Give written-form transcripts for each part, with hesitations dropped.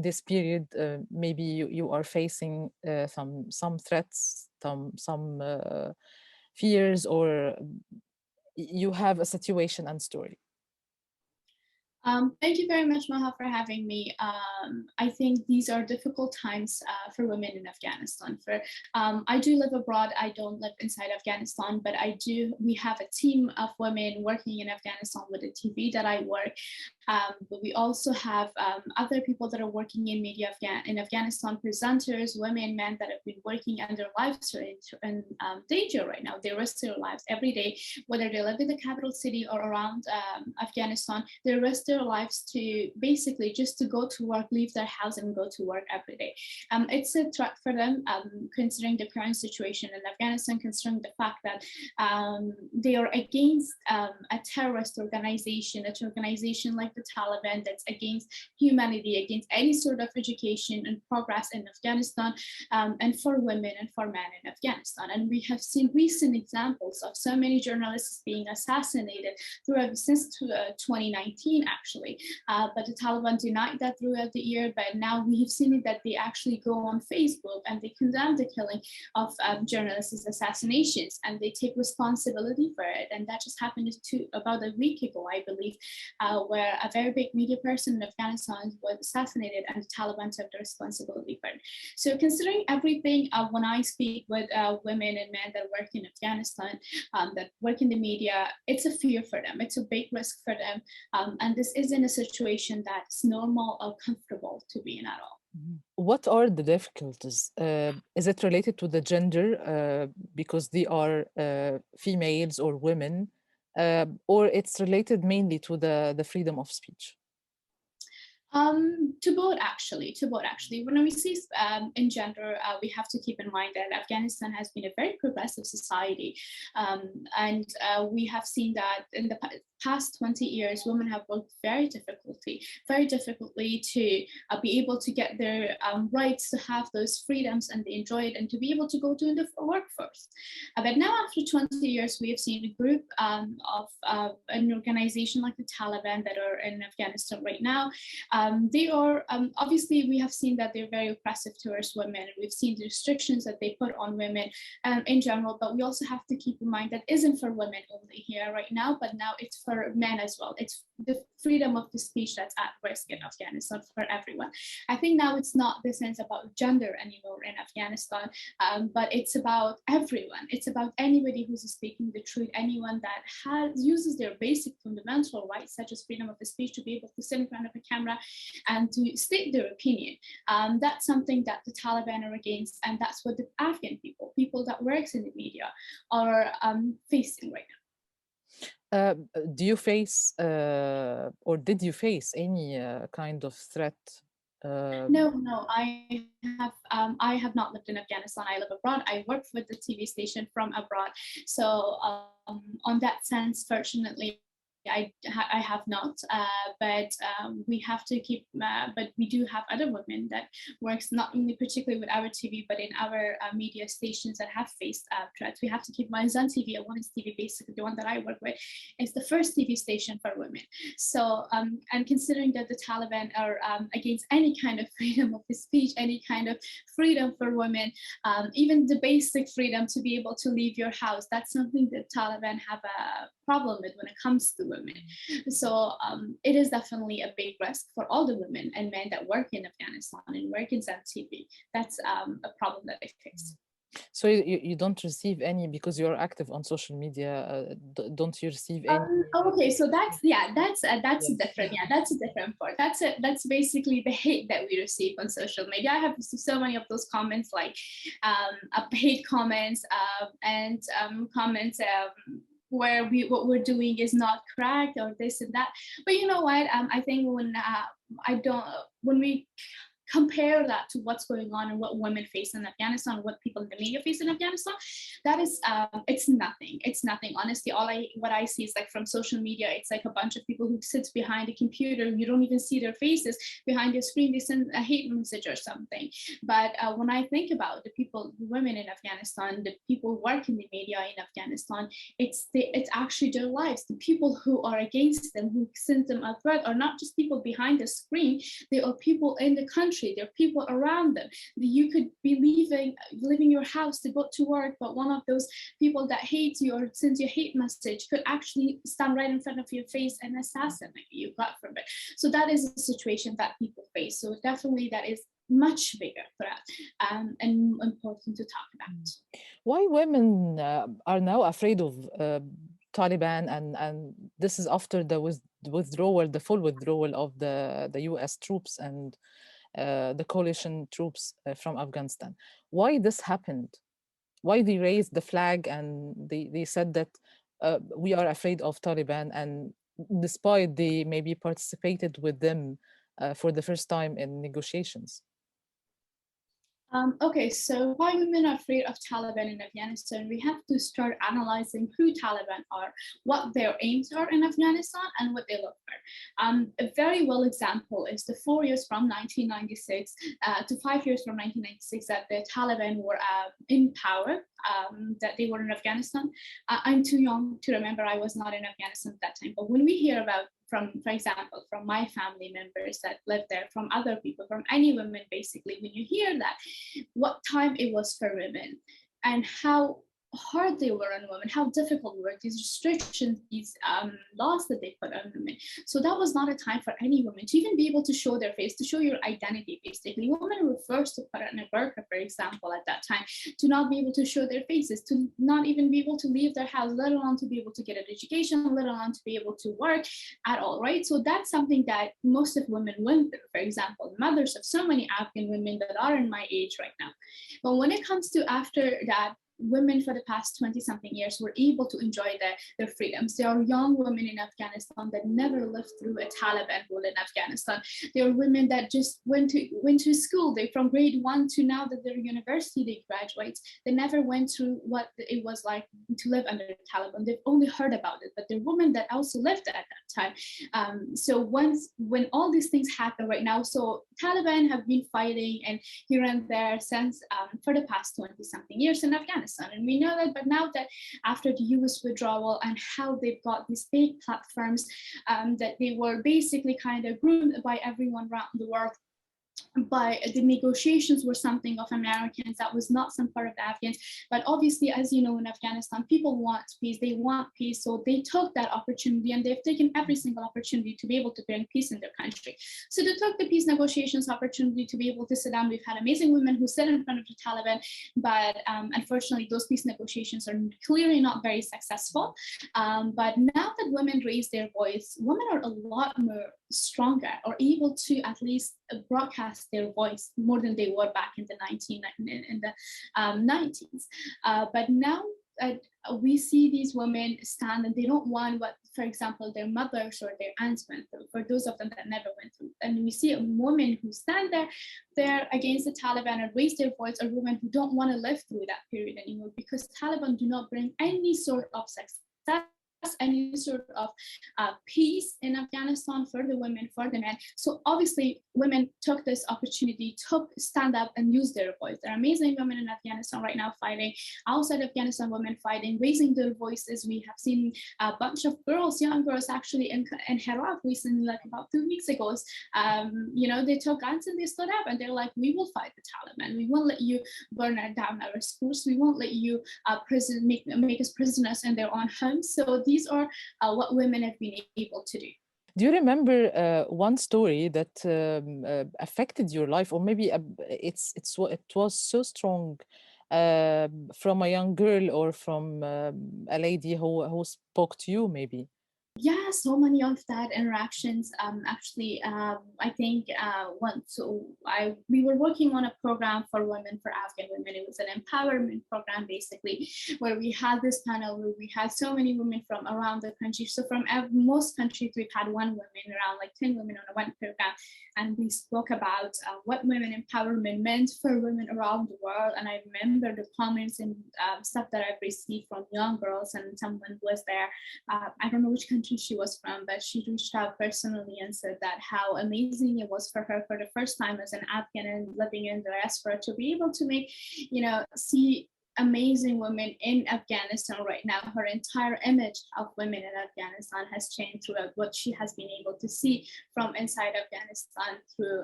this period, maybe you are facing some threats, some fears, or you have a situation and story. Thank you very much, Maha, for having me. I think these are difficult times for women in Afghanistan. I do live abroad. I don't live inside Afghanistan, but we have a team of women working in Afghanistan with the TV that I work. But we also have other people that are working in media in Afghanistan, presenters, women, men that have been working, and their lives are in danger right now. They risk their lives every day, whether they live in the capital city or around Afghanistan. They risk their lives to basically just to go to work, leave their house and go to work every day. It's a threat for them, considering the current situation in Afghanistan, considering the fact that they are against a terrorist organization, like the Taliban, that's against humanity, against any sort of education and progress in Afghanistan, and for women and for men in Afghanistan. And we have seen recent examples of so many journalists being assassinated since 2019, actually. But the Taliban denied that throughout the year, but now we have seen that they actually go on Facebook and they condemn the killing of journalists' assassinations, and they take responsibility for it. And that just happened about a week ago, I believe, where a very big media person in Afghanistan was assassinated, and the Taliban took the responsibility for it. So considering everything, when I speak with women and men that work in Afghanistan, that work in the media, it's a fear for them. It's a big risk for them. And this isn't a situation that's normal or comfortable to be in at all. What are the difficulties? Is it related to the gender, because they are females or women, or it's related mainly to the freedom of speech? To both actually. When we see in gender, we have to keep in mind that Afghanistan has been a very progressive society, and we have seen that in the past 20 years, women have worked very difficultly to be able to get their rights, to have those freedoms, and they enjoy it, and to be able to go to the workforce. But now, after 20 years, we have seen a group of an organization like the Taliban that are in Afghanistan right now. They are obviously, we have seen that they're very oppressive towards women. We've seen the restrictions that they put on women in general, but we also have to keep in mind that isn't for women only here right now, but now it's for men as well. It's the freedom of the speech that's at risk in Afghanistan for everyone. I think now it's not the sense about gender anymore in Afghanistan, but it's about everyone. It's about anybody who's speaking the truth, anyone that uses their basic fundamental rights, such as freedom of the speech, to be able to sit in front of a camera and to state their opinion. That's something that the Taliban are against, and that's what the Afghan people that works in the media are facing right now. Do you face or did you face any kind of threat? No, I have not lived in Afghanistan. I live abroad. I work with the TV station from abroad. So on that sense, fortunately, I have not, but we have to keep, but we do have other women that works not only particularly with our TV, but in our media stations that have faced threats. We have to keep Zan TV, One is TV, basically the one that I work with, is the first TV station for women. So, and considering that the Taliban are against any kind of freedom of speech, any kind of freedom for women, even the basic freedom to be able to leave your house, that's something that Taliban have a problem with when it comes to women. So it is definitely a big risk for all the women and men that work in Afghanistan and work in Zan TV. That's a problem that I face. So you don't receive any, because you're active on social media, don't you receive any? Okay, so that's different. Yeah, that's a different part. That's basically the hate that we receive on social media. I have received so many of those comments, like hate comments and comments where what we're doing is not correct or this and that. But you know what? I think when we compare that to what's going on and what women face in Afghanistan, what people in the media face in Afghanistan, that is, it's nothing. Honestly, what I see is like from social media, it's like a bunch of people who sits behind a computer. You don't even see their faces behind the screen. They send a hate message or something. But when I think about the women in Afghanistan, the people who work in the media in Afghanistan, it's actually their lives. The people who are against them, who send them a threat, are not just people behind the screen. They are people in the country country, there are people around them. You could be leaving your house to go to work, but one of those people that hates you or sends you a hate message could actually stand right in front of your face and assassinate you, God forbid. So that is a situation that people face. So definitely that is much bigger threat and important to talk about. Why women are now afraid of Taliban, and this is after the withdrawal, the full withdrawal of the US troops and the coalition troops from Afghanistan. Why this happened? Why they raised the flag and they said that we are afraid of Taliban, and despite they maybe participated with them for the first time in negotiations? Okay, so why women are afraid of Taliban in Afghanistan? We have to start analyzing who Taliban are, what their aims are in Afghanistan, and what they look for. A very well example is the 4 years from 1996 to 5 years from 1996 that the Taliban were in power, that they were in Afghanistan. I'm too young to remember, I was not in Afghanistan at that time, but when we hear about for example, from my family members that lived there, from other people, from any women, basically, when you hear that, what time it was for women and how hard they were on women, how difficult were these restrictions, these laws that they put on women. So that was not a time for any woman to even be able to show their face, to show your identity, basically. Women were first to put on a burqa, for example, at that time, to not be able to show their faces, to not even be able to leave their house, let alone to be able to get an education, let alone to be able to work at all, right? So that's something that most of women went through, for example, mothers of so many Afghan women that are in my age right now. But when it comes to after that, women for the past 20-something years were able to enjoy their freedoms. There are young women in Afghanistan that never lived through a Taliban rule in Afghanistan. There are women that just went to school. They from grade 1 to now that they're university, they graduate. They never went through what it was like to live under the Taliban. They've only heard about it, but there are women that also lived at that time. So when all these things happen right now, so Taliban have been fighting and here and there since for the past 20-something years in Afghanistan. And we know that, but now that after the US withdrawal and how they've got these big platforms that they were basically kind of groomed by everyone around the world, but the negotiations were something of Americans. That was not some part of the Afghans. But obviously, as you know, in Afghanistan, people want peace. They want peace. So they took that opportunity and they've taken every single opportunity to be able to bring peace in their country. So they took the peace negotiations opportunity to be able to sit down. We've had amazing women who sit in front of the Taliban, but unfortunately, those peace negotiations are clearly not very successful. But now that women raise their voice, women are a lot more stronger or able to at least broadcast their voice more than they were back in the 90s. But now we see these women stand and they don't want what, for example, their mothers or their aunts went through, for those of them that never went through. And we see a woman who stand there against the Taliban and raise their voice, or women who don't want to live through that period anymore because Taliban do not bring any sort of success, any sort of peace in Afghanistan for the women, for the men. So obviously women took this opportunity to stand up and use their voice. There are amazing women in Afghanistan right now fighting, outside Afghanistan women fighting, raising their voices. We have seen a bunch of girls, young girls actually in Herat recently, like about 2 weeks ago, they took guns and they stood up and they're like, we will fight the Taliban. We won't let you burn down our schools. We won't let you make us prisoners in their own homes. So these are what women have been able to do. Do you remember one story that affected your life, or maybe it was so strong from a young girl or from a lady who spoke to you, maybe? Yeah, so many of that interactions. I think once we were working on a program for women, for Afghan women. It was an empowerment program, basically, where we had this panel where we had so many women from around the country. So from most countries, we've had one woman, around like 10 women on one program, and we spoke about what women empowerment meant for women around the world. And I remember the comments and stuff that I've received from young girls, and someone was there. I don't know which country she was from, but she reached out personally and said that how amazing it was for her for the first time as an Afghan and living in the diaspora to be able to make, see amazing women in Afghanistan right now. Her entire image of women in Afghanistan has changed throughout what she has been able to see from inside Afghanistan through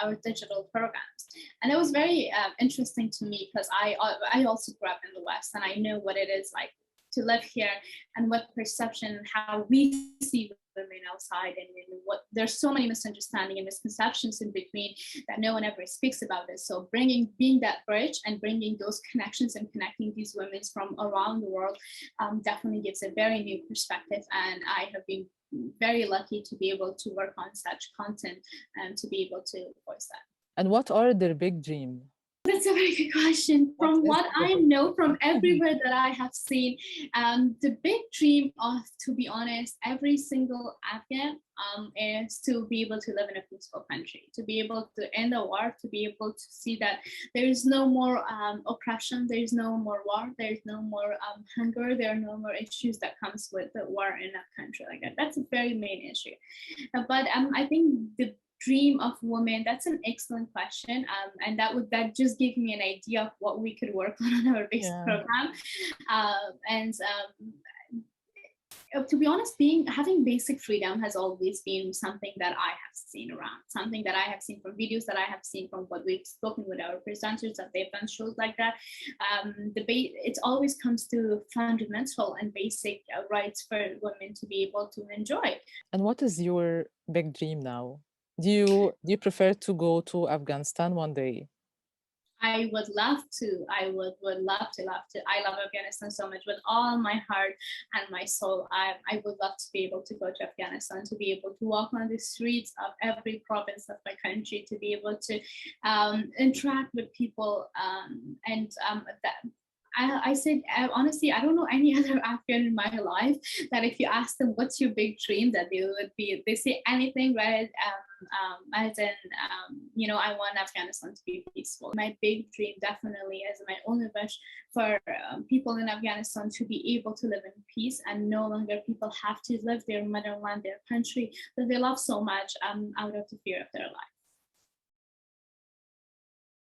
our digital programs. And it was very interesting to me because I also grew up in the West, and I know what it is like to live here and what perception, how we see women outside, and what there's so many misunderstandings and misconceptions in between that no one ever speaks about it. So being that bridge and bringing those connections and connecting these women from around the world definitely gives a very new perspective. And I have been very lucky to be able to work on such content and to be able to voice that. And what are their big dreams? That's a very good question. What From is what the I big know, from everywhere that I have seen, the big dream of, to be honest, every single Afghan is to be able to live in a peaceful country, to be able to end the war, to be able to see that there is no more oppression, there is no more war, there is no more hunger, there are no more issues that comes with the war in a country like that. That's a very main issue. But I think the dream of women, that's an excellent question, and that just gave me an idea of what we could work on our basic program. To be honest, having basic freedom has always been something that I have seen around, something that I have seen from videos, that I have seen from what we've spoken with our presenters, that they've done shows like that. It always comes to fundamental and basic rights for women to be able to enjoy. And what is your big dream now? Do you prefer to go to Afghanistan one day? I would love to. I would love to. I love Afghanistan so much with all my heart and my soul. I would love to be able to go to Afghanistan, to be able to walk on the streets of every province of my country, to be able to interact with people, I said, honestly, I don't know any other Afghan in my life that if you ask them what's your big dream, that they say anything, right? As in, I want Afghanistan to be peaceful. My big dream definitely is my only wish for people in Afghanistan to be able to live in peace, and no longer people have to live their motherland, their country that they love so much out of the fear of their life.